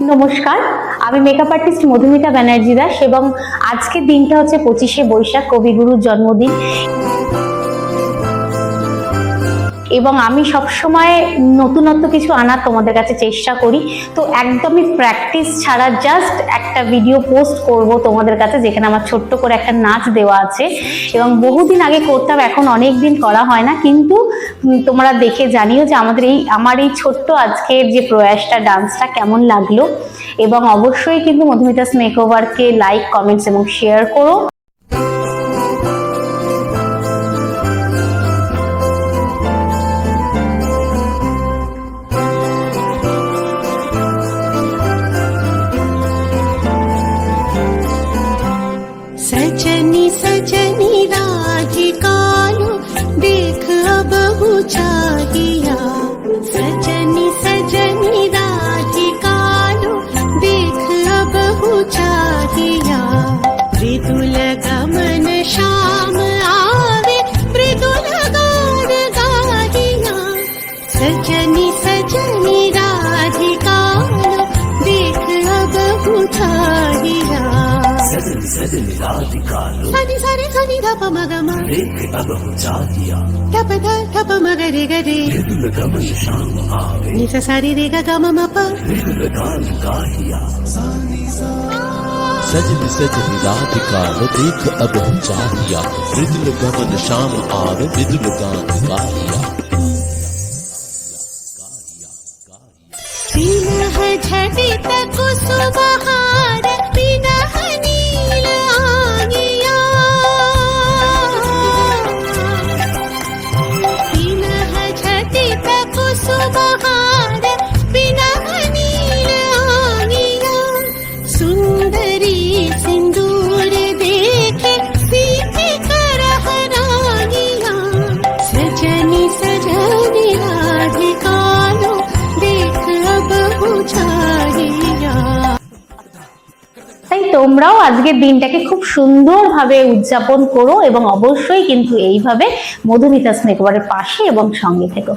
নমস্কার, আমি makeup artist Madhumita Banerjee Das এবং আজকের দিনটা হচ্ছে 25শে বৈশাখ, কবিগুরুর জন্মদিন। এবং আমি সবসময় নতুনত্ব কিছু আনার তোমাদের কাছে চেষ্টা করি। তো একদমই প্র্যাকটিস ছাড়া জাস্ট একটা ভিডিও পোস্ট করব তোমাদের কাছে, যেখানে আমার ছোট্ট করে একটা নাচ দেওয়া আছে এবং বহুদিন আগে করতাম, এখন অনেক দিন করা হয় না। কিন্তু তোমরা দেখে জানিও যে আমার এই ছোট্ট আজকের যে প্রয়াসটা, ডান্সটা কেমন লাগলো। এবং অবশ্যই কিন্তু মধুমিতাস মেকওভারকে লাইক, কমেন্টস এবং শেয়ার করো। सजनी सजनी राधिकालो देख अब चाहिया। सजनी सजनी राधिकालो देख अब चाहिया। मृदुल गमन श्याम आवे मृदुल गान गाहिया। सजनी सजनी राधिकालो देख अब चाहिया। सजनी सजनी राधिकालो सनी सनी सनी धप मगम देख अब चाहिया। धप ध धप मगरे गरे मृदुल गमन श्याम आवे निस सारी रे ग गम मप मृदुल गान गाहिया। सजनी सजनी राधिकालो देख अब चाहिया। मृदुल गमन श्याम आवे मृदुल गान गाहिया। बिनह झटित कुसुमहार बिनह नील आंगिया। बिनह झटित कुसुमहार बिनह नील आंगिया। सुंदरी सिंदूर देखे सीखे करह रागिया। सजनी सजनी राधिकालो देख अब चाहिया। তাই তোমরাও আজকের দিনটাকে খুব সুন্দরভাবে উদযাপন করো এবং অবশ্যই কিন্তু এইভাবে মধুমিতাস মেকওভারের পাশে এবং সঙ্গে থেকো।